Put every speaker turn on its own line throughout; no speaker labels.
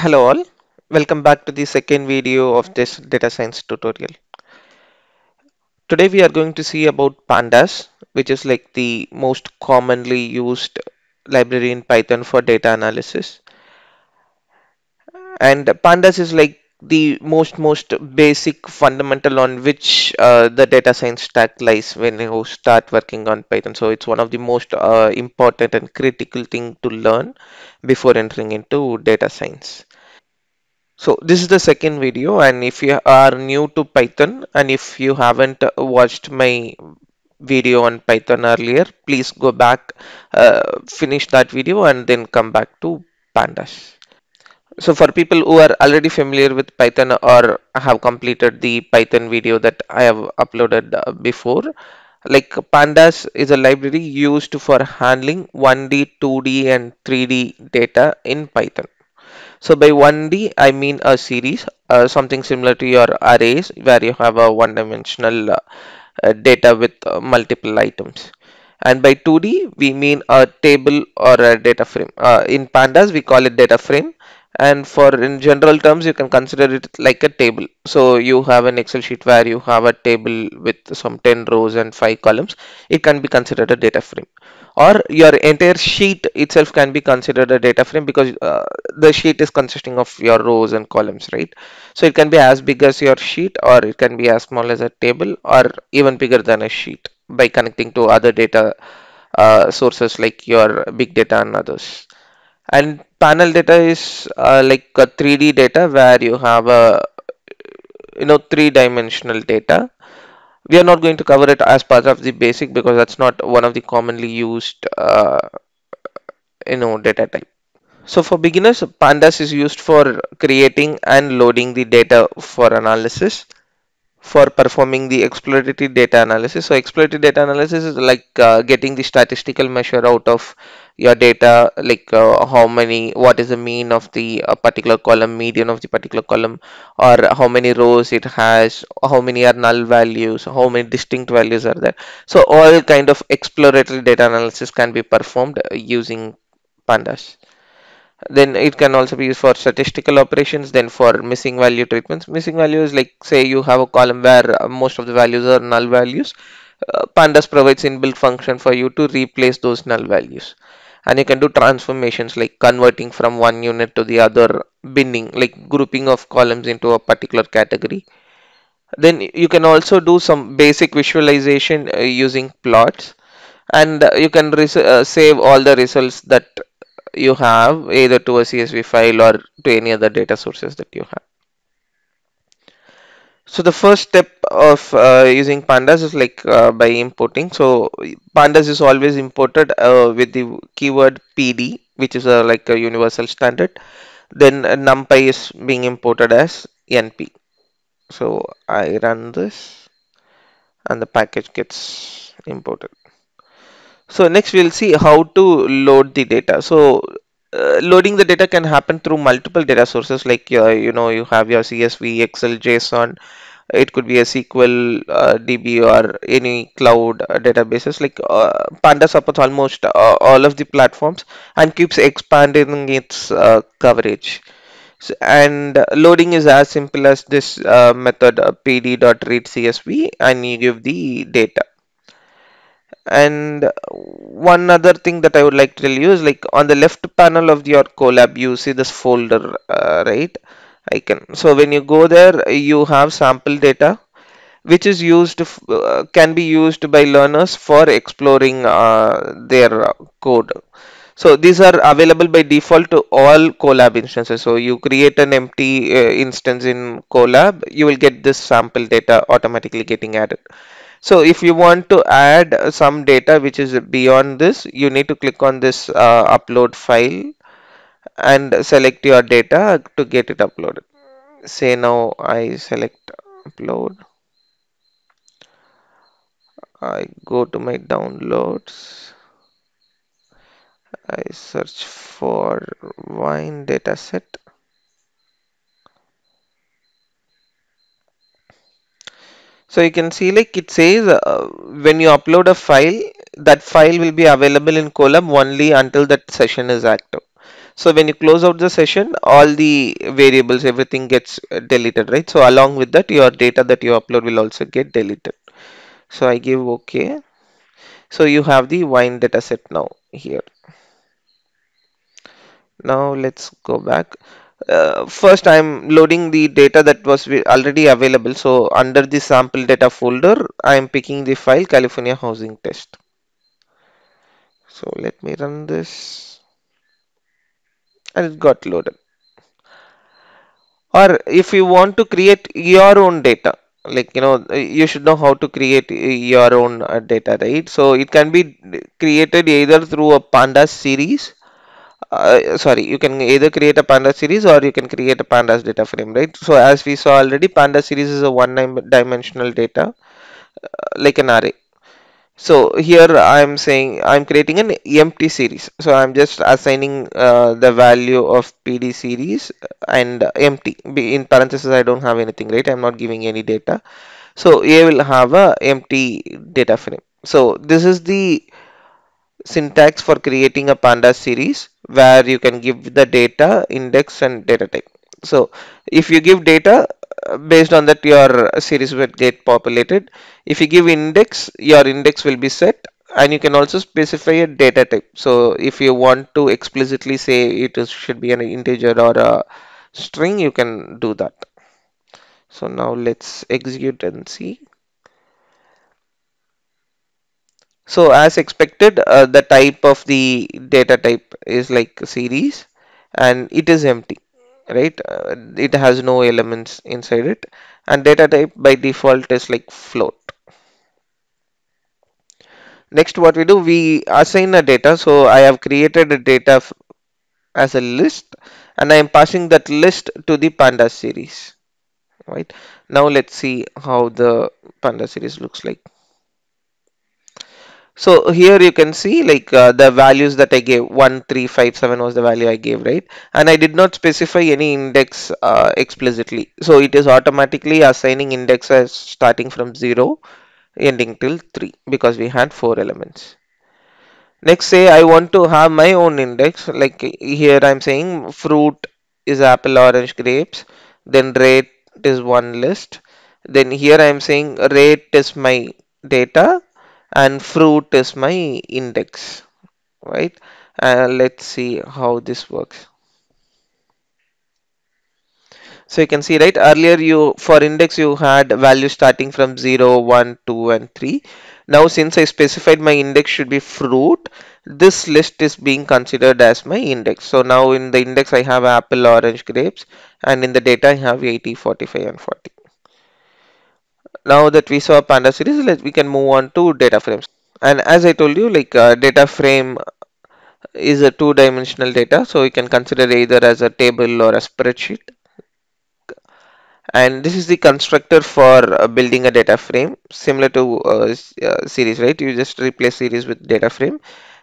Hello all, welcome back to the second video of this data science tutorial. Today we are going to see about pandas, which is like the most commonly used library in Python for data analysis. And pandas is like the most basic fundamental on which the data science stack lies when you start working on Python. So it's one of the most important and critical thing to learn before entering into data science. So this is the second video, and if you are new to Python and if you haven't watched my video on Python earlier, please go back, finish that video and then come back to pandas. So for people who are already familiar with Python or have completed the Python video that I have uploaded before, like pandas is a library used for handling 1D, 2D and 3D data in Python. So by 1D, I mean a series, something similar to your arrays where you have a one-dimensional data with multiple items. And by 2D, we mean a table or a data frame. In pandas, we call it data frame. And for in general terms, you can consider it like a table. So you have an Excel sheet where you have a table with some 10 rows and 5 columns. It can be considered a data frame, or your entire sheet itself can be considered a data frame because the sheet is consisting of your rows and columns, right? So it can be as big as your sheet or it can be as small as a table or even bigger than a sheet by connecting to other data sources like your big data and others. And panel data is like a 3D data where you have a three-dimensional data. We are not going to cover it as part of the basic because that's not one of the commonly used data type. So for beginners, pandas is used for creating and loading the data for analysis, for performing the exploratory data analysis. So exploratory data analysis is like getting the statistical measure out of your data, like how many, what is the mean of the particular column, median of the particular column, or how many rows it has, how many are null values, how many distinct values are there. So all kind of exploratory data analysis can be performed using pandas. Then it can also be used for statistical operations. Then for missing value treatments, missing values, like say you have a column where most of the values are null values. Pandas provides inbuilt function for you to replace those null values, and you can do transformations like converting from one unit to the other, binning like grouping of columns into a particular category. Then you can also do some basic visualization using plots, and you can save all the results that you have either to a CSV file or to any other data sources that you have. So the first step of using pandas is like by importing. So pandas is always imported with the keyword PD, which is like a universal standard. Then numpy is being imported as np. So I run this and the package gets imported. So next we'll see how to load the data. So loading the data can happen through multiple data sources like you have your CSV, Excel, JSON. It could be a SQL, DB or any cloud databases. Like Panda supports almost all of the platforms and keeps expanding its coverage. And loading is as simple as this method pd.readcsv, and you give the data. And one other thing that I would like to tell you is like on the left panel of your Colab, you see this folder, right? Icon. So when you go there, you have sample data, which is used, can be used by learners for exploring their code. So these are available by default to all Colab instances. So you create an empty instance in Colab, you will get this sample data automatically getting added. So if you want to add some data which is beyond this, you need to click on this upload file and select your data to get it uploaded. Say now I select upload. I go to my downloads. I search for wine dataset. So you can see like it says when you upload a file, that file will be available in Colab only until that session is active. So when you close out the session, all the variables, everything gets deleted, right? So along with that, your data that you upload will also get deleted. So I give OK. So you have the wine data set now here. Now let's go back. First, I'm loading the data that was already available. So under the sample data folder, I'm picking the file California Housing Test. So let me run this, and it got loaded. Or if you want to create your own data, like you should know how to create your own data, right? So it can be created either through a pandas series. Sorry, you can either create a pandas series or you can create a pandas data frame, right? So as we saw already, pandas series is a one-dimensional data, like an array. So here I'm saying I'm creating an empty series. So I'm just assigning the value of PD series and empty. In parentheses, I don't have anything, right? I'm not giving any data. So A will have a empty data frame. So this is the syntax for creating a pandas series where you can give the data, index, and data type. So if you give data, based on that your series will get populated. If you give index, your index will be set, and you can also specify a data type. So if you want to explicitly say should be an integer or a string, you can do that. So now let's execute and see. So as expected, the type of the data type is like series, and it is empty, right? It has no elements inside it, and data type by default is like float. Next, what we do, we assign a data. So I have created a data as a list, and I am passing that list to the pandas series, right? Now let's see how the panda series looks like. So here you can see like the values that I gave, 1357 was the value I gave, right? And I did not specify any index explicitly. So it is automatically assigning index as starting from 0 ending till 3 because we had 4 elements. Next, say I want to have my own index. Like here I'm saying fruit is apple, orange, grapes. Then rate is one list. Then here I'm saying rate is my data and fruit is my index, right? Let's see how this works. So you can see, right, earlier you for index you had values starting from 0, 1, 2, and 3. Now since I specified my index should be fruit, this list is being considered as my index. So now in the index I have apple, orange, grapes, and in the data I have 80, 45, and 40. Now that we saw panda series, we can move on to data frames. And as I told you, like data frame is a two-dimensional data, so you can consider either as a table or a spreadsheet. And this is the constructor for building a data frame, similar to series, right? You just replace series with data frame.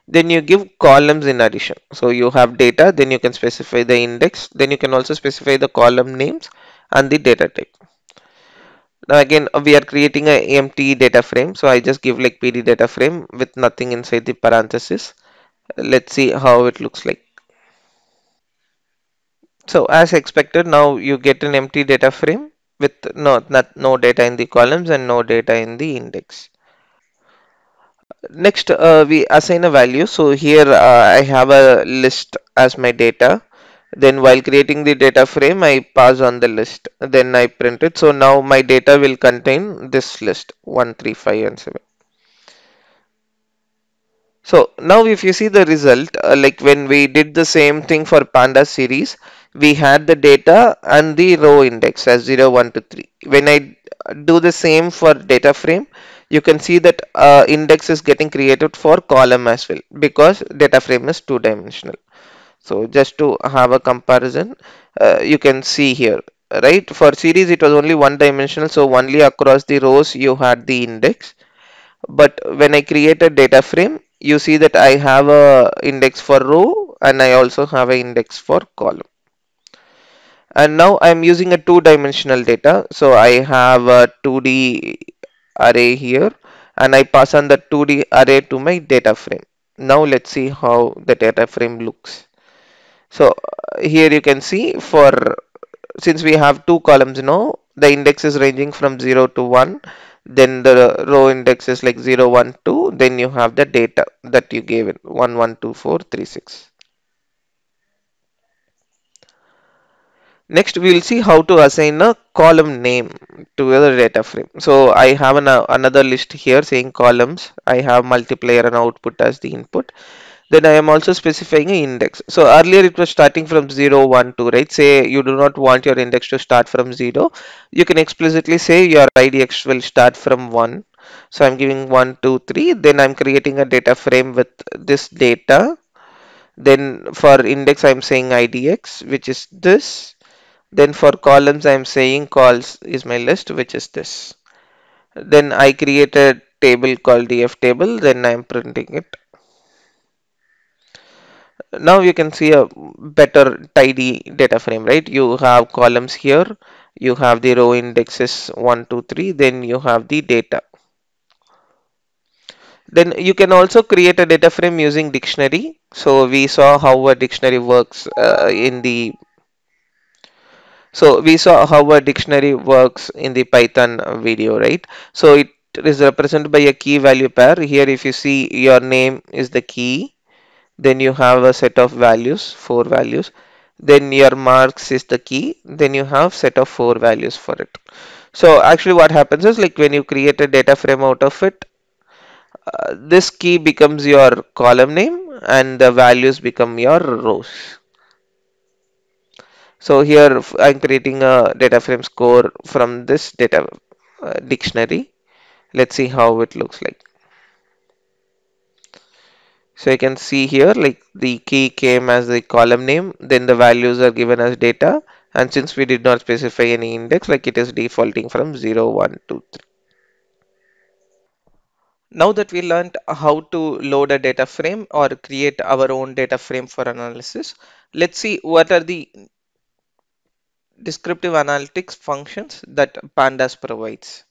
Then you give columns in addition. So you have data, then you can specify the index, then you can also specify the column names and the data type. Now again, we are creating a empty data frame. So I just give like PD data frame with nothing inside the parenthesis. Let's see how it looks like. So as expected, now you get an empty data frame with no data in the columns and no data in the index. Next, we assign a value. So here I have a list as my data. Then while creating the data frame, I pass on the list. Then I print it. So now my data will contain this list 1, 3, 5, and 7. So now if you see the result, like when we did the same thing for Panda series, we had the data and the row index as 0, 1 to 3. When I do the same for data frame, you can see that index is getting created for column as well because data frame is two-dimensional. So just to have a comparison, you can see here, right? For series, it was only one-dimensional, so only across the rows you had the index. But when I create a data frame, you see that I have a index for row and I also have an index for column. And now I'm using a two-dimensional data. So I have a 2D array here and I pass on the 2D array to my data frame. Now let's see how the data frame looks. So here you can see for since we have two columns now, the index is ranging from 0 to 1, then the row index is like 0, 1, 2, then you have the data that you gave it 1, 1, 2, 4, 3, 6. Next, we will see how to assign a column name to the data frame. So I have another list here saying columns. I have multiplier and output as the input. Then I am also specifying an index. So earlier it was starting from 0, 1, 2, right? Say you do not want your index to start from 0. You can explicitly say your IDX will start from 1. So I'm giving 1, 2, 3. Then I'm creating a data frame with this data. Then for index I'm saying IDX, which is this. Then for columns I'm saying calls is my list, which is this. Then I create a table called df table. Then I'm printing it. Now you can see a better tidy data frame, right? You have columns here, you have the row indexes 1, 2, 3, then you have the data. Then you can also create a data frame using dictionary. So we saw how a dictionary works in the Python video, right? So it is represented by a key value pair. Here if you see your name is the key, then you have a set of values, four values, then your marks is the key, then you have set of four values for it. So actually what happens is like when you create a data frame out of it, this key becomes your column name and the values become your rows. So here I'm creating a data frame score from this data dictionary. Let's see how it looks like. So you can see here like the key came as the column name, then the values are given as data, and since we did not specify any index, like it is defaulting from 0, 1, 2, 3. Now that we learned how to load a data frame or create our own data frame for analysis, let's see what are the descriptive analytics functions that Pandas provides.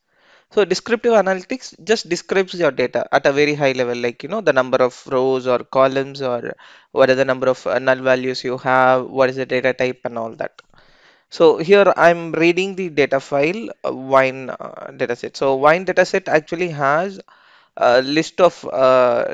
So descriptive analytics just describes your data at a very high level, like the number of rows or columns or what are the number of null values you have, what is the data type and all that. So here I'm reading the data file wine dataset. So wine dataset actually has a list of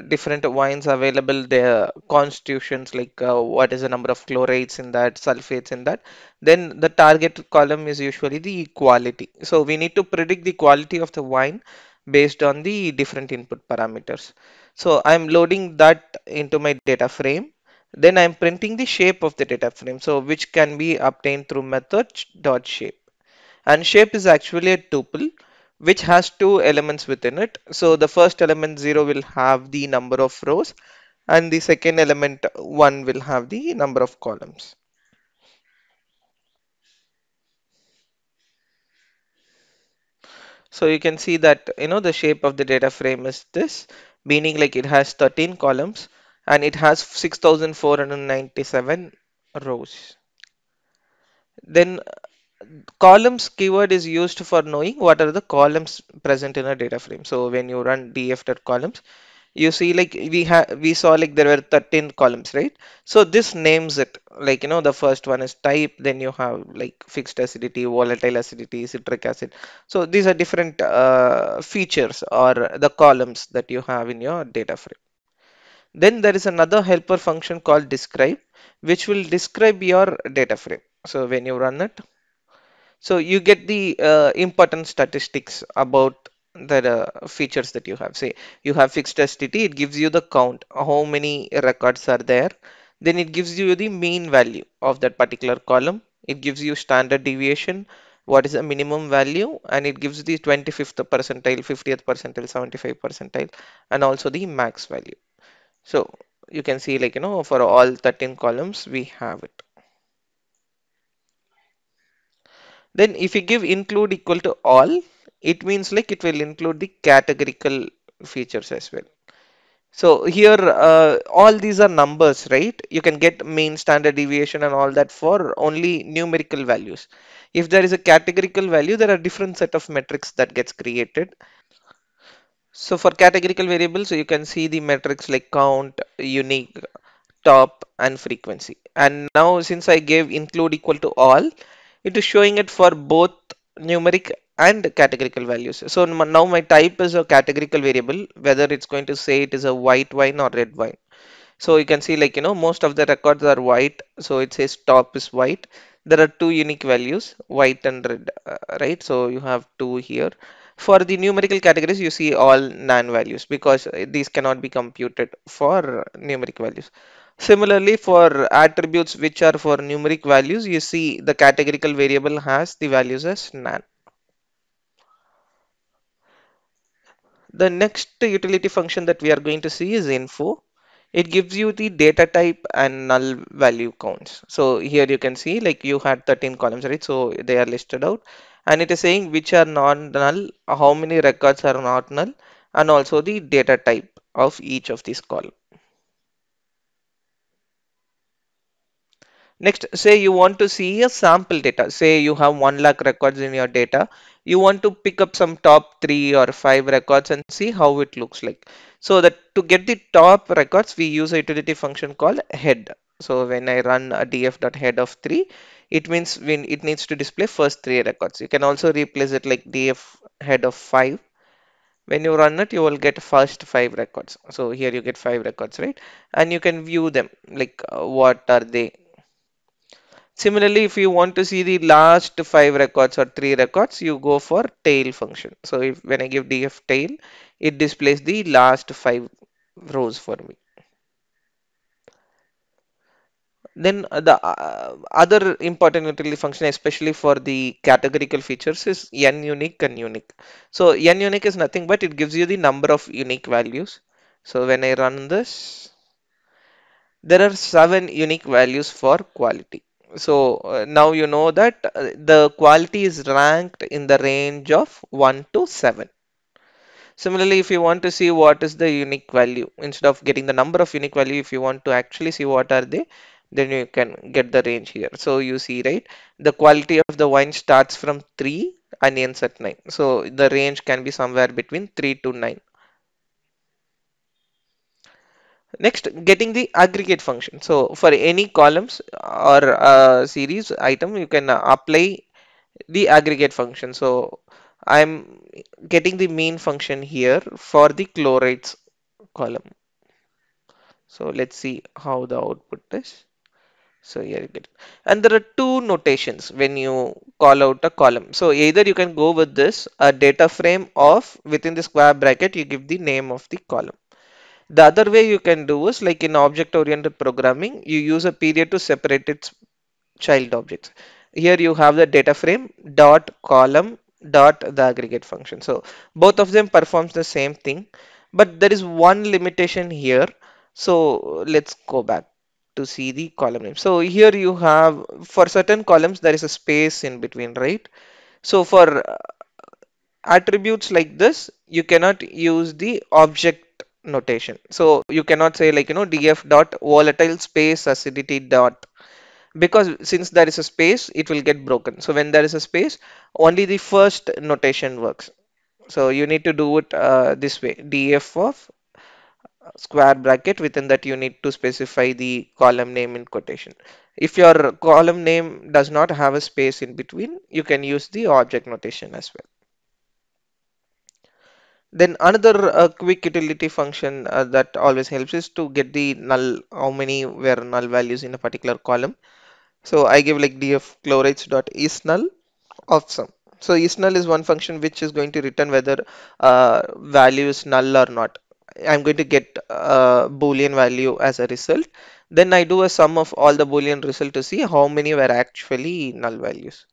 different wines available there, constitutions like what is the number of chlorides in that, sulfates in that. Then the target column is usually the quality. So we need to predict the quality of the wine based on the different input parameters. So I'm loading that into my data frame. Then I'm printing the shape of the data frame, so which can be obtained through method dot shape. And shape is actually a tuple which has two elements within it. So the first element 0 will have the number of rows and the second element 1 will have the number of columns. So you can see that the shape of the data frame is this, meaning like it has 13 columns and it has 6497 rows. Then columns keyword is used for knowing what are the columns present in a data frame. So when you run df.columns, you see like we saw like there were 13 columns, right? So this names it like the first one is type, then you have like fixed acidity, volatile acidity, citric acid. So these are different features or the columns that you have in your data frame. Then there is another helper function called describe, which will describe your data frame. So when you run it, so you get the important statistics about the features that you have. Say you have fixed STT, it gives you the count, how many records are there. Then it gives you the mean value of that particular column. It gives you standard deviation, what is the minimum value, and it gives the 25th percentile, 50th percentile, 75th percentile, and also the max value. So you can see like for all 13 columns we have it. Then if you give include equal to all, it means like it will include the categorical features as well. So here all these are numbers, right? You can get mean, standard deviation and all that for only numerical values. If there is a categorical value, there are different set of metrics that gets created. So for categorical variables, so you can see the metrics like count, unique, top, and frequency. And now since I gave include equal to all, it is showing it for both numeric and categorical values. So now my type is a categorical variable, whether it's going to say it is a white wine or red wine. So you can see, like, most of the records are white. So it says top is white. There are two unique values, white and red, right? So you have two here. For the numerical categories, you see all non values because these cannot be computed for numeric values. Similarly, for attributes which are for numeric values, you see the categorical variable has the values as non. The next utility function that we are going to see is info. It gives you the data type and null value counts. So here you can see, like, you had 13 columns, right? So they are listed out, and it is saying which are non-null, how many records are not null, and also the data type of each of these columns. Next, say you want to see a sample data. Say you have 1 lakh records in your data. You want to pick up some top 3 or 5 records and see how it looks like. So that to get the top records, we use a utility function called head. So when I run a df.head of 3, it means when it needs to display first 3 records. You can also replace it like df head of 5. When you run it, you will get first 5 records. So here you get 5 records, right? And you can view them, like, what are they. Similarly, if you want to see the last 5 records or 3 records, you go for tail function. So if when I give df tail, it displays the last 5 rows for me. Then the other important utility function, especially for the categorical features, is n unique and unique. So n unique is nothing but it gives you the number of unique values. So when I run this, there are 7 unique values for quality. So now you know that the quality is ranked in the range of 1 to 7. Similarly, if you want to see what is the unique value, instead of getting the number of unique value, if you want to actually see what are they, then you can get the range here. So you see, right, the quality of the wine starts from 3 and ends at 9. So the range can be somewhere between 3 to 9. Next, getting the aggregate function. So for any columns or series item, you can apply the aggregate function. So I'm getting the mean function here for the chlorides column. So let's see how the output is. So here you get it. And there are two notations when you call out a column. So either you can go with this, a data frame of within the square bracket, you give the name of the column. The other way you can do is like in object-oriented programming, you use a period to separate its child objects. Here you have the data frame dot column dot the aggregate function. So both of them performs the same thing, but there is one limitation here. So let's go back to see the column name. So here you have for certain columns there is a space in between, right? So for attributes like this, you cannot use the object notation. So you cannot say like df dot volatile space acidity dot, because since there is a space it will get broken. So when there is a space, only the first notation works. So you need to do it this way, df of square bracket, within that you need to specify the column name in quotation. If your column name does not have a space in between, you can use the object notation as well. Then another quick utility function that always helps is to get the null, how many were null values in a particular column. So I give like df chlorides dot is null of sum. So is null is one function which is going to return whether value is null or not. I'm going to get a boolean value as a result. Then I do a sum of all the boolean result to see how many were actually null values.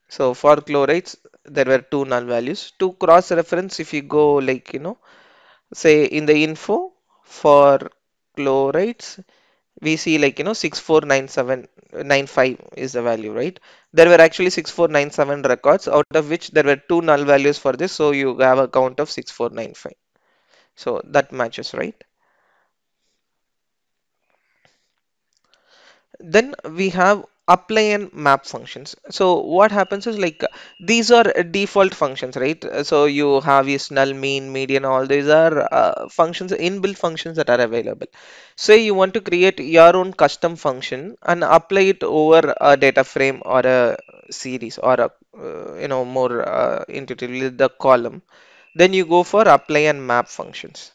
So for chlorides, there were two null values. To cross reference, if you go like, say in the info for chlorides, we see like 649795 is the value, right? There were actually 6497 records, out of which there were two null values for this, so you have a count of 6495. So that matches, right? Then we have apply and map functions. So what happens is like these are default functions, right? So you have is null, mean, median, all these are functions, inbuilt functions that are available. Say you want to create your own custom function and apply it over a data frame or a series or a more intuitively the column. Then you go for apply and map functions.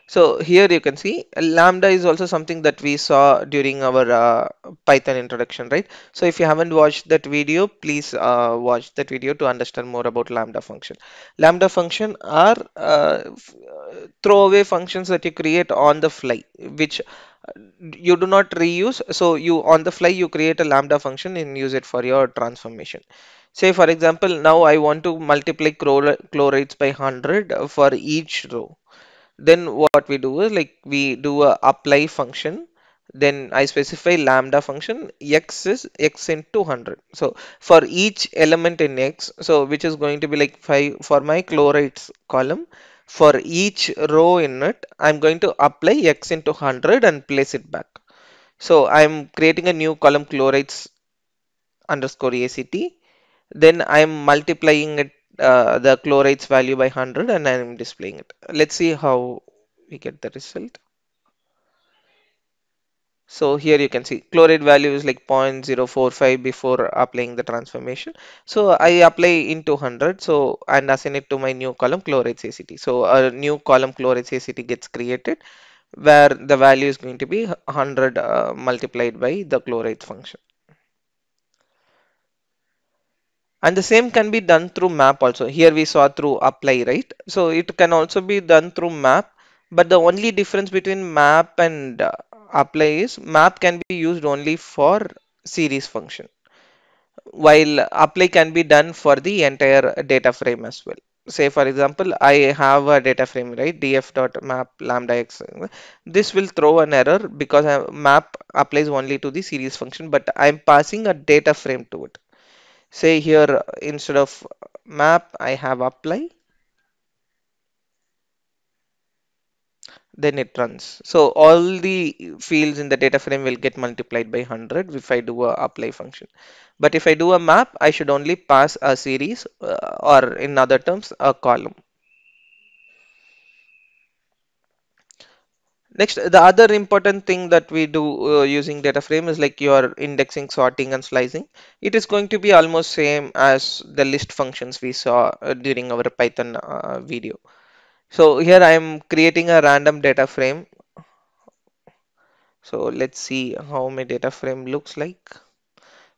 So here you can see Lambda is also something that we saw during our Python introduction, right? So if you haven't watched that video, please watch that video to understand more about Lambda function. Lambda function are throwaway functions that you create on the fly, which you do not reuse. So you on the fly you create a Lambda function and use it for your transformation. Say for example, now I want to multiply chlorides by 100 for each row. Then what we do is like we do a apply function. Then I specify lambda function x is x into 100. So for each element in x, so which is going to be like 5 for my chlorides column. For each row in it, I'm going to apply x into 100 and place it back. So I'm creating a new column chlorides underscore ACT. Then I'm multiplying it the chlorides value by 100 and I'm displaying it. Let's see how we get the result. So here you can see chloride value is like 0.045 before applying the transformation. So I apply into 100, so and assign it to my new column chlorides ACT. So a new column chlorides ACT gets created where the value is going to be 100 multiplied by the chloride function. And the same can be done through map also. Here we saw through apply, right? So it can also be done through map, but the only difference between map and apply is map can be used only for series function, while apply can be done for the entire data frame as well. Say for example, I have a data frame, right? df dot map lambda x. This will throw an error because map applies only to the series function, but I'm passing a data frame to it. Say here instead of map I have apply, then it runs. So all the fields in the data frame will get multiplied by 100 if I do a apply function. But if I do a map, I should only pass a series or in other terms a column. Next, the other important thing that we do using data frame is like your indexing, sorting, and slicing. It is going to be almost same as the list functions we saw during our Python video. So here I am creating a random data frame. So let's see how my data frame looks like.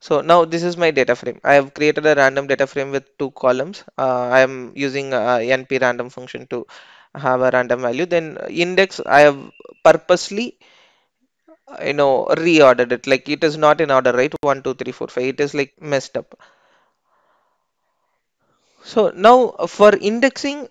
So now this is my data frame. I have created a random data frame with two columns. I am using np random function to have a random value. Then index I have purposely reordered it. Like it is not in order, right? 1, 2, 3, 4, 5. It is like messed up. So now for indexing,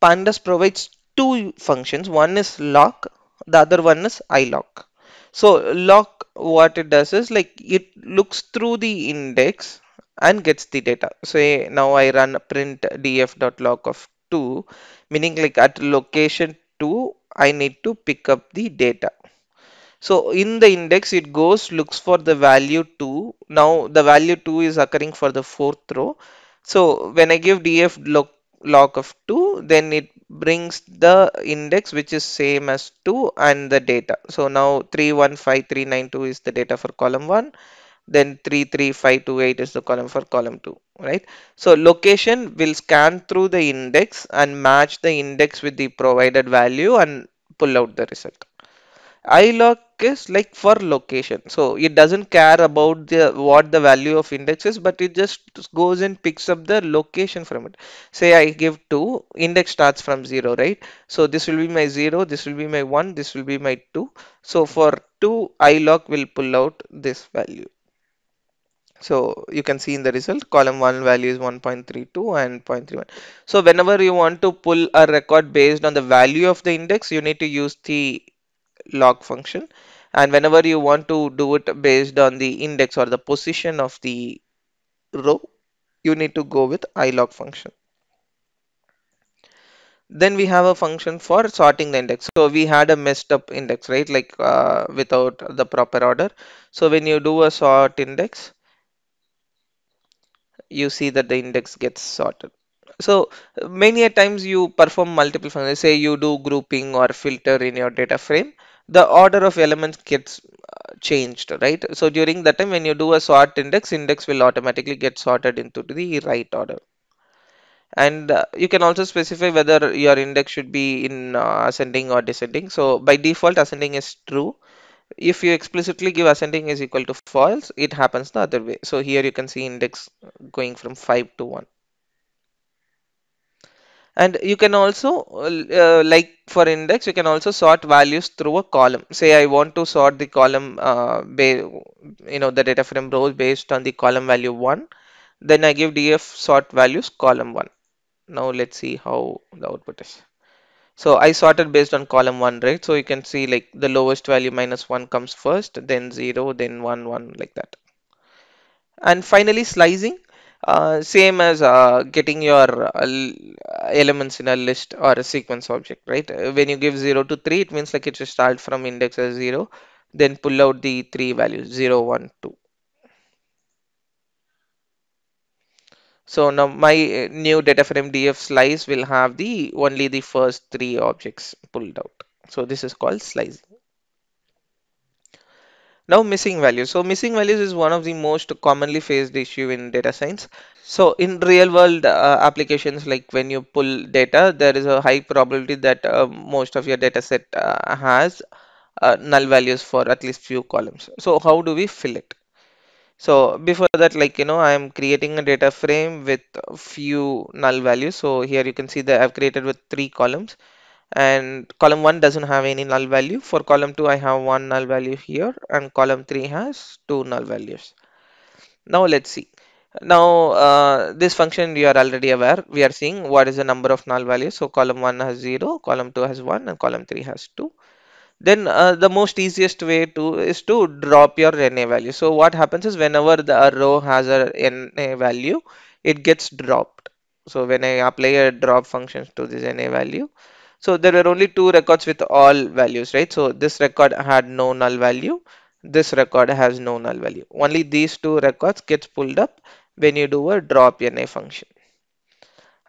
Pandas provides two functions. One is lock, the other one is ilock. So lock, what it does is like it looks through the index and gets the data. Say now I run print df.lock of 2, meaning like at location 2, I need to pick up the data. So in the index, it goes, looks for the value 2. Now the value 2 is occurring for the fourth row. So when I give df log of 2, then it brings the index which is same as 2 and the data. So now 315392 is the data for column 1. Then 33528 is the column for column 2, right? So location will scan through the index and match the index with the provided value and pull out the result. iloc is like for location, so it doesn't care about the what the value of index is, but it just goes and picks up the location from it. Say I give 2, index starts from 0, right? So this will be my 0, this will be my 1, this will be my 2. So for 2, iloc will pull out this value. So you can see in the result, column 1 value is 1.32 and 0.31. So whenever you want to pull a record based on the value of the index, you need to use the log function, and whenever you want to do it based on the index or the position of the row, you need to go with ilog function. Then we have a function for sorting the index. So we had a messed up index, right? Like without the proper order. So when you do a sort index, you see that the index gets sorted. So many a times you perform multiple functions. Say you do grouping or filter in your data frame, the order of elements gets changed, right? So during that time when you do a sort index, index will automatically get sorted into the right order. And you can also specify whether your index should be in ascending or descending. So by default ascending is true. If you explicitly give ascending is equal to false, it happens the other way. So here you can see index going from 5 to 1. And you can also like for index you can also sort values through a column. Say I want to sort the column the data frame rows based on the column value 1, then I give df sort values column 1. Now let's see how the output is. So I sorted based on column 1, right? So you can see like the lowest value -1 comes first, then 0, then 1 1, like that. And finally slicing, same as getting your elements in a list or a sequence object, right? When you give 0 to 3, it means like it should start from index as 0, then pull out the three values 0 1 2. So now my new data frame df slice will have the only the first three objects pulled out. So this is called slicing. Now missing values. So missing values is one of the most commonly faced issue in data science. So in real world applications, like when you pull data, there is a high probability that most of your data set has null values for at least few columns. So how do we fill it? So before that, like, I am creating a data frame with a few null values. So here you can see that I've created with three columns, and column 1 doesn't have any null value. For column 2, I have one null value here, and column 3 has two null values. Now let's see. Now this function you are already aware. We are seeing what is the number of null values. So column 1 has 0, column 2 has 1, and column 3 has 2. Then the most easiest way to is to drop your NA value. So what happens is whenever the row has a NA value, it gets dropped. So when I apply a drop function to this NA value, so there were only two records with all values, right? So this record had no null value. This record has no null value. Only these two records gets pulled up when you do a drop NA function.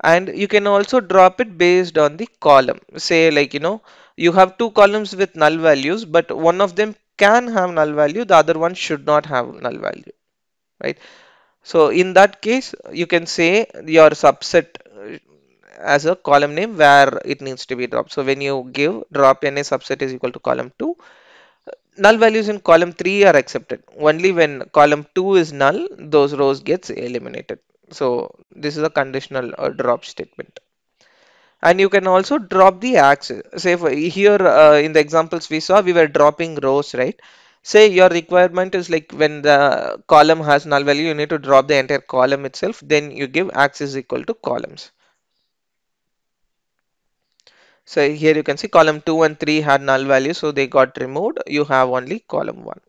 And you can also drop it based on the column. Say like, you have two columns with null values, but one of them can have null value, the other one should not have null value, right? So in that case, you can say your subset as a column name where it needs to be dropped. So when you give drop NA subset is equal to column 2, null values in column 3 are accepted. Only when column 2 is null, those rows gets eliminated. So this is a conditional drop statement. And you can also drop the axis. Say for here in the examples we saw, we were dropping rows, right? Say your requirement is like when the column has null value, you need to drop the entire column itself. Then you give axis equal to columns. So here you can see column 2 and 3 had null value, so they got removed. You have only column 1.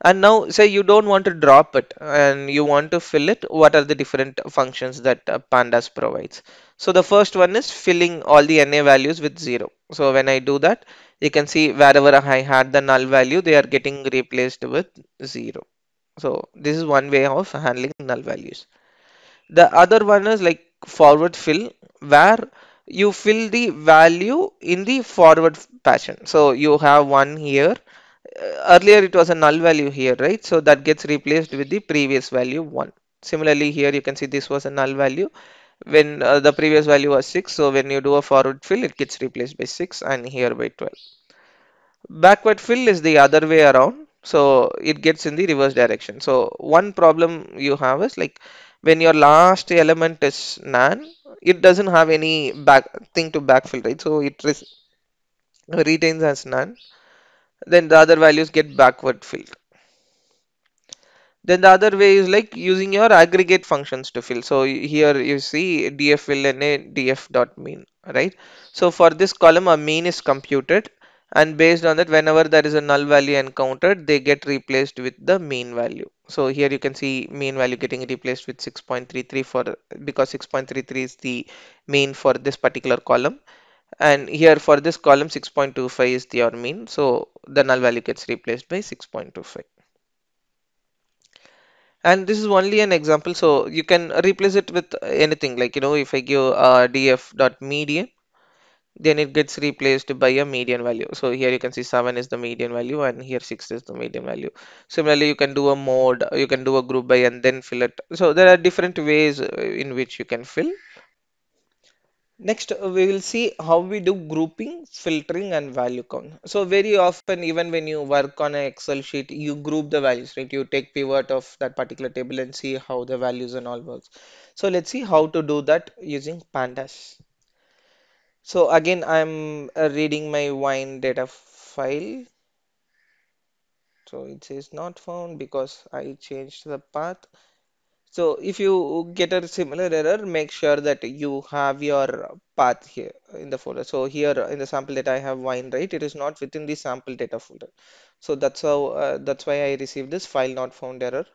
And now say you don't want to drop it and you want to fill it. What are the different functions that Pandas provides? So the first one is filling all the NA values with 0. So when I do that, you can see wherever I had the null value, they are getting replaced with 0. So this is one way of handling null values. The other one is like forward fill, where you fill the value in the forward fashion. So you have one here. Earlier it was a null value here, right? So that gets replaced with the previous value 1. Similarly, here you can see this was a null value when the previous value was 6. So when you do a forward fill, it gets replaced by 6 and here by 12. Backward fill is the other way around. So it gets in the reverse direction. So one problem you have is like when your last element is none, it doesn't have any back thing to backfill, right? So it retains as none. Then the other values get backward filled. Then the other way is like using your aggregate functions to fill. So here you see df fill na df dot mean, right? So for this column, a mean is computed, And based on that, whenever there is a null value encountered, they get replaced with the mean value. So here you can see mean value getting replaced with 6.33 for, because 6.33 is the mean for this particular column, and here for this column 6.25 is your mean, so the null value gets replaced by 6.25. And this is only an example, so you can replace it with anything, like if I give df.median, then it gets replaced by a median value. So here you can see 7 is the median value and here 6 is the median value. Similarly, you can do a mode, you can do a group by and then fill it. So there are different ways in which you can fill. Next, we will see how we do grouping, filtering, and value count. So very often, even when you work on an Excel sheet, you group the values, right? You take pivot of that particular table and see how the values and all works. So let's see how to do that using pandas. So again, I'm reading my wine data file. So it says not found because I changed the path. So if you get a similar error, make sure that you have your path here in the folder. So here in the sample data I have wine, right? It is not within the sample data folder. So that's how that's why I received this file not found error.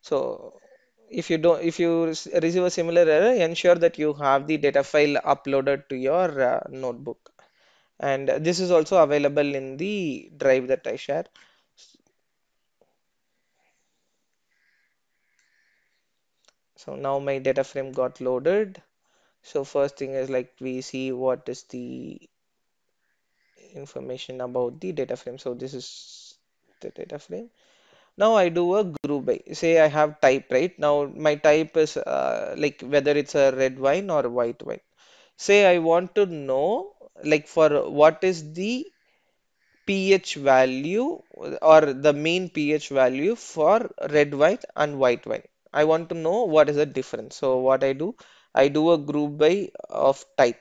So if you receive a similar error, ensure that you have the data file uploaded to your notebook. And this is also available in the drive that I share. So now my data frame got loaded. So first thing is like we see what is the information about the data frame. So this is the data frame. Now I do a group by. Say I have type, right? Now my type is like whether it's a red wine or white wine. Say I want to know like for what is the pH value or the mean pH value for red wine and white wine. I want to know what is the difference. So what I do a group by of type,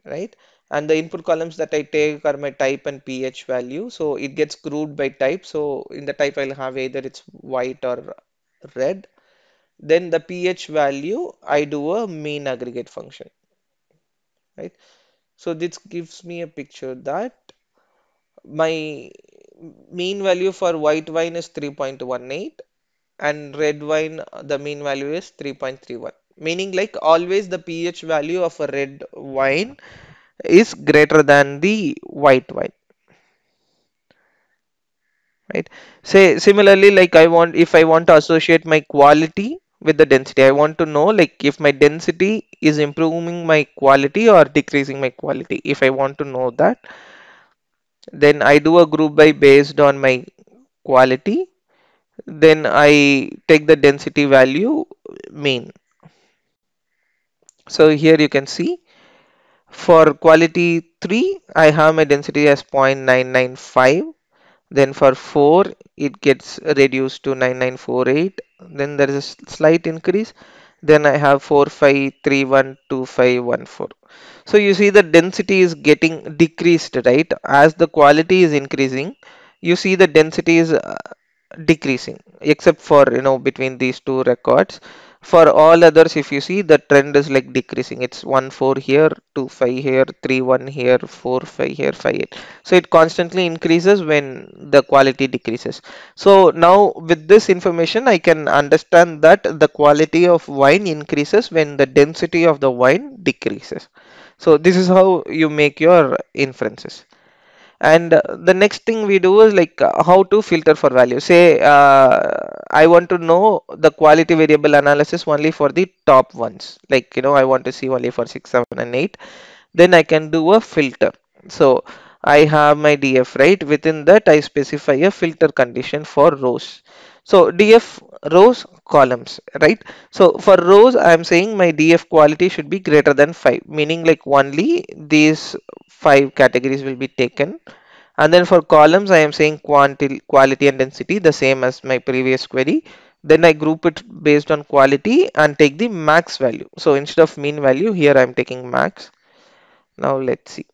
right? And the input columns that I take are my type and pH value. So it gets grouped by type. So in the type I'll have either it's white or red. Then the pH value, I do a mean aggregate function, right? So this gives me a picture that my mean value for white wine is 3.18 and red wine the mean value is 3.31, meaning like always the pH value of a red wine is greater than the white wine, right? Say similarly, like if I want to associate my quality with the density, I want to know like if my density is improving my quality or decreasing my quality. If I want to know that, then I do a group by based on my quality, then I take the density value mean. So here you can see for quality 3 I have my density as 0.995. Then for 4 it gets reduced to 9948. Then there is a slight increase. Then I have 45312514. So you see the density is getting decreased, right? As the quality is increasing, you see the density is decreasing, except for between these two records. For all others, if you see, the trend is like decreasing. It's 1 4 here, 2 5 here, 3 1 here, 4 5 here, 5 8. So it constantly increases when the quality decreases. So now with this information I can understand that the quality of wine increases when the density of the wine decreases. So this is how you make your inferences. And the next thing we do is like how to filter for value. Say I want to know the quality variable analysis only for the top ones, like I want to see only for 6 7 and 8. Then I can do a filter. So I have my df, right? Within that I specify a filter condition for rows. So df rows columns, right? So for rows I am saying my df quality should be greater than 5, meaning like only these 5 categories will be taken. And then for columns, I am saying quality and density, the same as my previous query. Then I group it based on quality and take the max value. So instead of mean value, here I am taking max. Now let's see.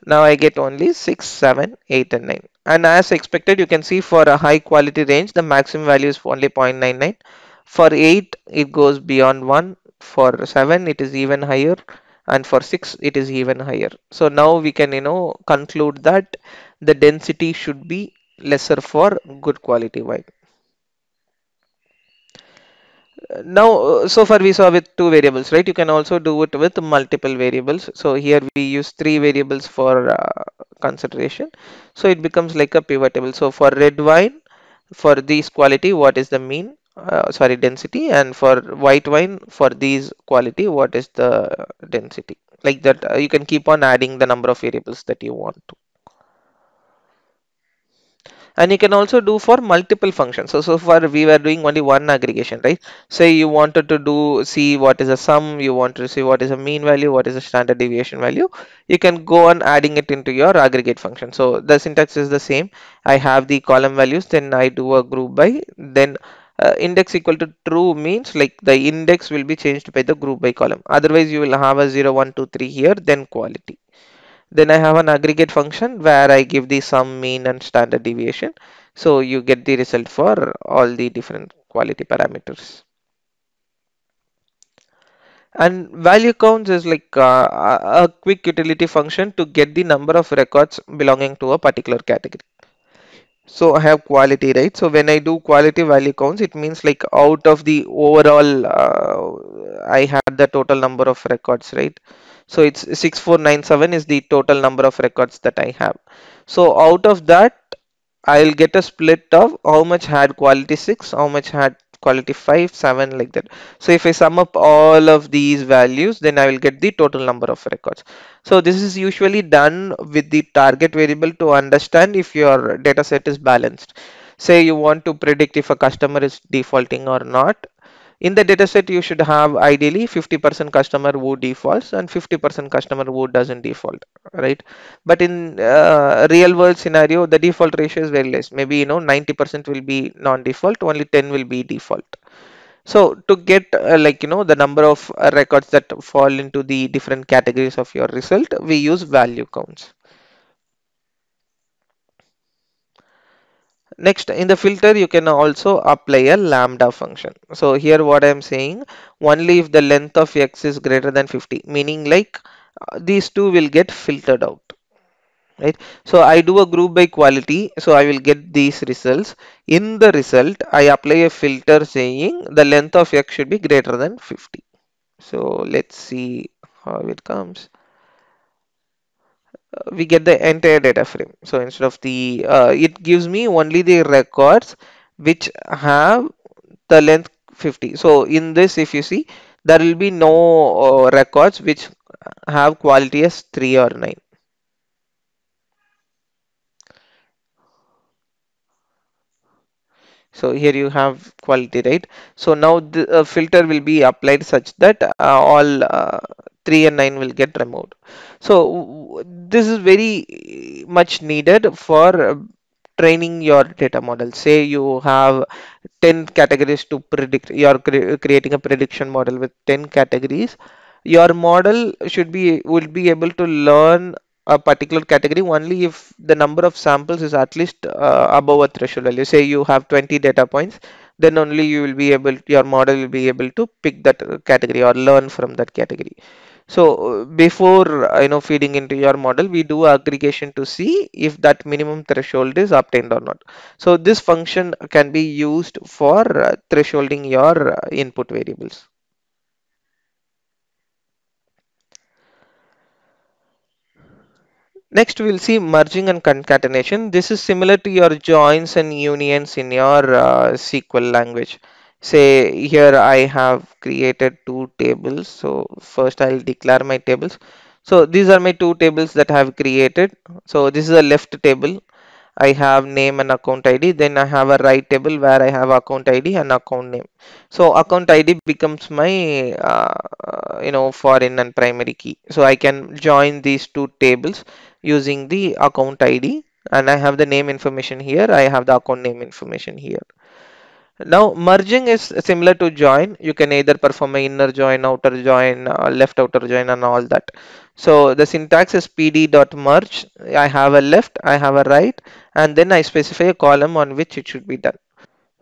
Now I get only 6, 7, 8, and 9. And as expected, you can see for a high quality range, the maximum value is only 0.99. For 8, it goes beyond 1. For 7, it is even higher. and for 6 it is even higher. So now we can conclude that the density should be lesser for good quality wine. Now, so far we saw with two variables, right? You can also do it with multiple variables. So here we use three variables for consideration. So it becomes like a pivot table. So for red wine, for these quality, what is the mean? Sorry, density, and for white wine, for these quality, what is the density? Like that, you can keep on adding the number of variables that you want. And you can also do for multiple functions. So far we were doing only one aggregation, right? Say you wanted to do see what is a sum, you want to see what is a mean value, what is a standard deviation value. You can go on adding it into your aggregate function. So the syntax is the same. I have the column values, then I do a group by, then index equal to true means like the index will be changed by the group by column. Otherwise you will have a 0 1 2 3 here, then quality. Then I have an aggregate function where I give the sum, mean, and standard deviation. So you get the result for all the different quality parameters. And value counts is like a quick utility function to get the number of records belonging to a particular category. So I have quality, right? So when I do quality value counts, it means like out of the overall, I had the total number of records, right? So it's 6497 is the total number of records that I have. So out of that, I'll get a split of how much had quality 6, how much had quality 5, 7, like that. So if I sum up all of these values, then I will get the total number of records. So this is usually done with the target variable to understand if your data set is balanced. Say you want to predict if a customer is defaulting or not. In the dataset, you should have ideally 50% customer who defaults and 50% customer who doesn't default, right? But in real world scenario, the default ratio is very less. Maybe 90% will be non-default, only 10 will be default. So to get the number of records that fall into the different categories of your result, we use value counts. Next, in the filter, you can also apply a lambda function. So here what I am saying, only if the length of x is greater than 50, meaning like these two will get filtered out, right? So I do a group by quality, so I will get these results. In the result, I apply a filter saying the length of x should be greater than 50. So let's see how it comes. We get the entire data frame. So instead of the, it gives me only the records which have the length 50. So in this, if you see, there will be no records which have quality as 3 or 9. So here you have quality, right? So now the filter will be applied such that all 3 and 9 will get removed. So this is very much needed for training your data model. Say you have 10 categories to predict, you are creating a prediction model with 10 categories. Your model will be able to learn a particular category only if the number of samples is at least above a threshold value. Say you have 20 data points, then only your model will be able to pick that category or learn from that category. So before feeding into your model, we do aggregation to see if that minimum threshold is obtained or not. So this function can be used for thresholding your input variables. Next, we'll see merging and concatenation. This is similar to your joins and unions in your SQL language. Say here I have created two tables. So first I'll declare my tables. So these are my two tables that I have created. So this is a left table. I have name and account ID. Then I have a right table where I have account ID and account name. So account ID becomes my foreign and primary key. So I can join these two tables using the account ID, and I have the name information here. I have the account name information here. Now merging is similar to join. You can either perform an inner join, outer join, left outer join, and all that. So the syntax is pd.merge. I have a left, I have a right, and then I specify a column on which it should be done.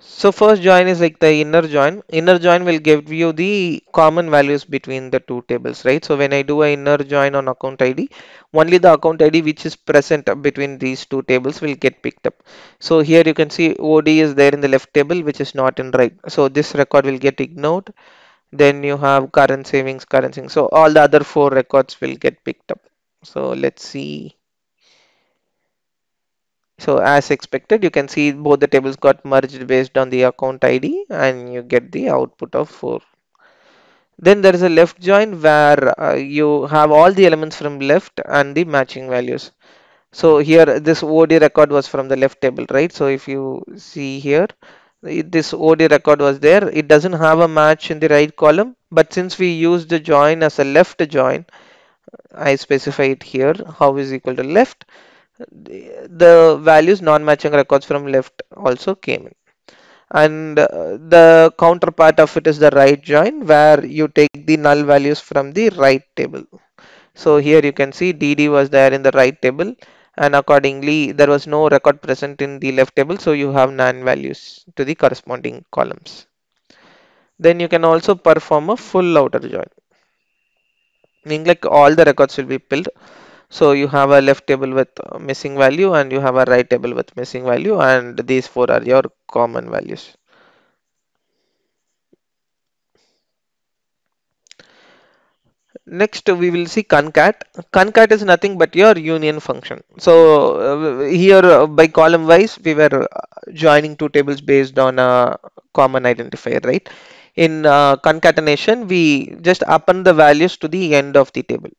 So first join is like the inner join. Inner join will give you the common values between the two tables, right? So when I do a inner join on account ID, only the account ID which is present between these two tables will get picked up. So here you can see OD is there in the left table, which is not in right. So this record will get ignored. Then you have current savings, current savings. So all the other four records will get picked up. So let's see. So as expected, you can see both the tables got merged based on the account ID and you get the output of 4. Then there is a left join where you have all the elements from left and the matching values. So here this OD record was from the left table, right? So if you see here, this OD record was there. It doesn't have a match in the right column, but since we used the join as a left join, I specify it here, how is equal to left. The values non-matching records from left also came in. And the counterpart of it is the right join where you take the null values from the right table. So here you can see DD was there in the right table and accordingly there was no record present in the left table, so you have none values to the corresponding columns. Then you can also perform a full outer join, meaning like all the records will be filled. So you have a left table with missing value and you have a right table with missing value, and these four are your common values. Next, we will see concat. Concat is nothing but your union function. So here by column wise, we were joining two tables based on a common identifier, right? In concatenation, we just append the values to the end of the table.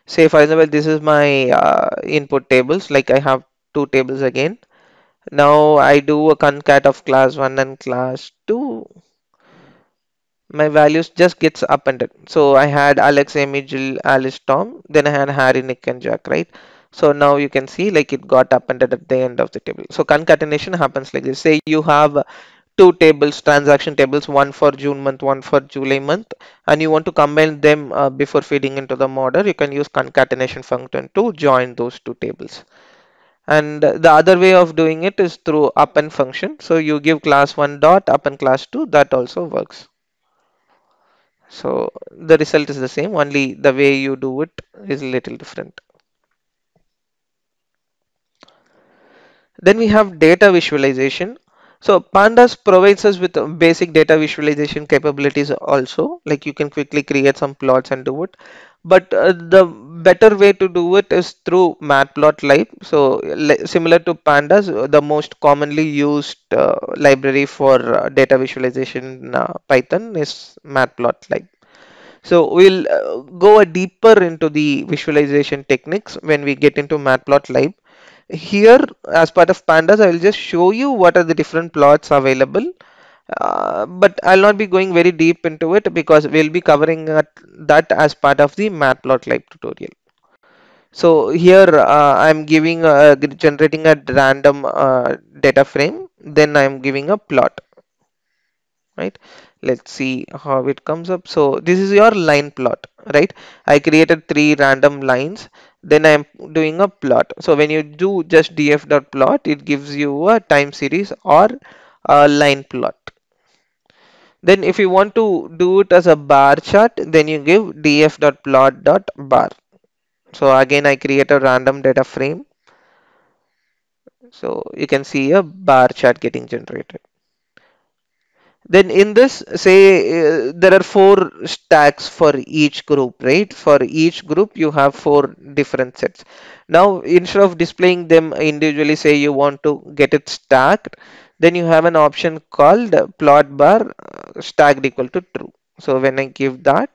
Say, for example, this is my input tables. Like I have two tables again. Now I do a concat of class 1 and class 2. My values just gets appended. So I had Alex, Amy, Jill, Alice, Tom. Then I had Harry, Nick, and Jack, right? So now you can see like it got appended at the end of the table. So concatenation happens like this. Say you have two tables, transaction tables, one for June month, one for July month, and you want to combine them before feeding into the model. You can use concatenation function to join those two tables. And the other way of doing it is through append function. So you give class 1 dot append class 2, that also works. So the result is the same, only the way you do it is a little different. Then we have data visualization. So Pandas provides us with basic data visualization capabilities also, like you can quickly create some plots and do it. But the better way to do it is through Matplotlib. So similar to Pandas, the most commonly used library for data visualization in Python is Matplotlib. So we'll go a deeper into the visualization techniques when we get into Matplotlib. Here, as part of Pandas, I will just show you what are the different plots available. But I'll not be going very deep into it because we'll be covering that as part of the Matplotlib tutorial. So here I'm giving generating a random data frame. Then I'm giving a plot, right? Let's see how it comes up. So this is your line plot, right? I created three random lines, then I'm doing a plot. So when you do just df.plot, it gives you a time series or a line plot. Then if you want to do it as a bar chart, then you give df.plot.bar. So again I create a random data frame, so you can see a bar chart getting generated. Then in this, say there are four stacks for each group, right? For each group, you have four different sets. Now, instead of displaying them individually, say you want to get it stacked, then you have an option called plot bar stacked equal to true. So when I give that,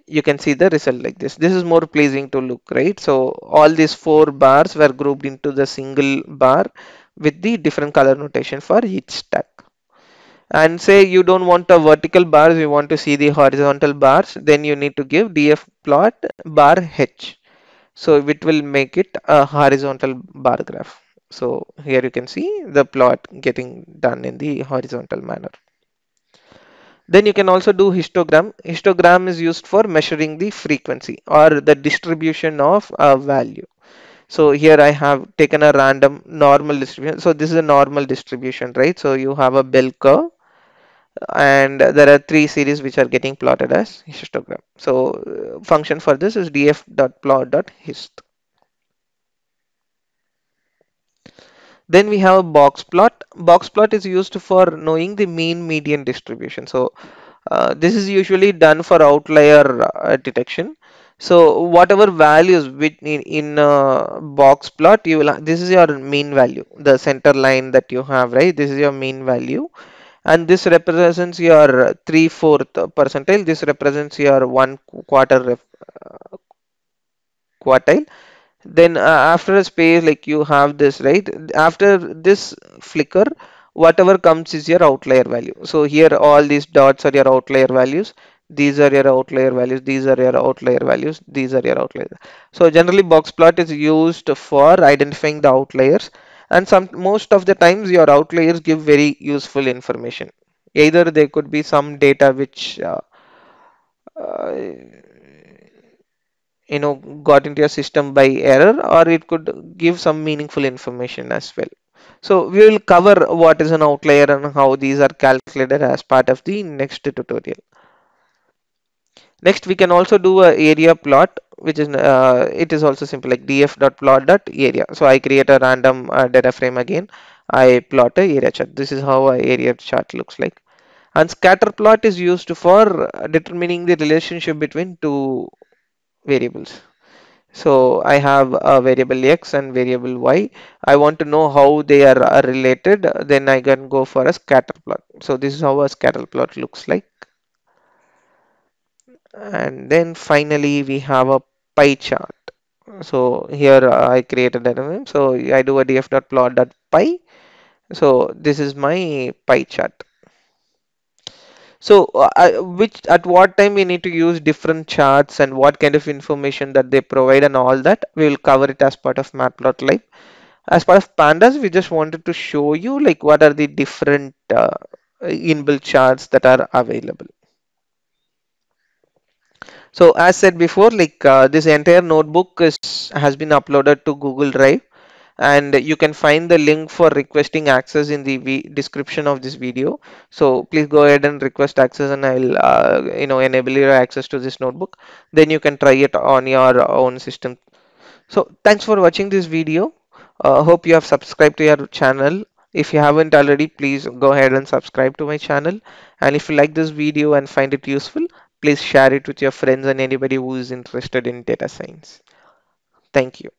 you can see the result like this. This is more pleasing to look, right? So all these four bars were grouped into the single bar with the different color notation for each stack. And say you don't want a vertical bars, you want to see the horizontal bars, then you need to give df plot bar h. So it will make it a horizontal bar graph. So here you can see the plot getting done in the horizontal manner. Then you can also do histogram. Histogram is used for measuring the frequency or the distribution of a value. So here I have taken a random normal distribution. So this is a normal distribution, right? So you have a bell curve, and there are three series which are getting plotted as histogram. So function for this is df.plot.hist. Then we have a box plot. Box plot is used for knowing the mean median distribution. So this is usually done for outlier detection. So whatever values which in box plot, you will this is your mean value, the center line that you have, right? This is your mean value, and this represents your 3/4 percentile. This represents your one quarter quartile. Then after a space, like you have this, right? After this flicker, whatever comes is your outlier value. So here all these dots are your outlier values, these are your outlier values, these are your outlier values, these are your outliers. So generally box plot is used for identifying the outliers, and some most of the times your outliers give very useful information. Either they could be some data which uh, got into your system by error, or it could give some meaningful information as well. So we will cover what is an outlier and how these are calculated as part of the next tutorial. Next, we can also do a area plot, which is it is also simple, like df.plot.area. So I create a random data frame again. I plot a area chart. This is how a area chart looks like. And scatter plot is used for determining the relationship between two variables. So I have a variable x and variable y. I want to know how they are related. Then I can go for a scatter plot. So this is how a scatter plot looks like. And then finally we have a pie chart. So here I create a data frame. So I do a df.plot.pie. So this is my pie chart. So which at what time we need to use different charts and what kind of information that they provide and all that we will cover it as part of Matplotlib. As part of pandas, we just wanted to show you like what are the different inbuilt charts that are available. So as said before, like this entire notebook has been uploaded to Google Drive, and you can find the link for requesting access in the description of this video. So please go ahead and request access, and I'll enable your access to this notebook. Then you can try it on your own system. So thanks for watching this video. Hope you have subscribed to your channel. If you haven't already, please go ahead and subscribe to my channel. And if you like this video and find it useful, please share it with your friends and anybody who is interested in data science. Thank you.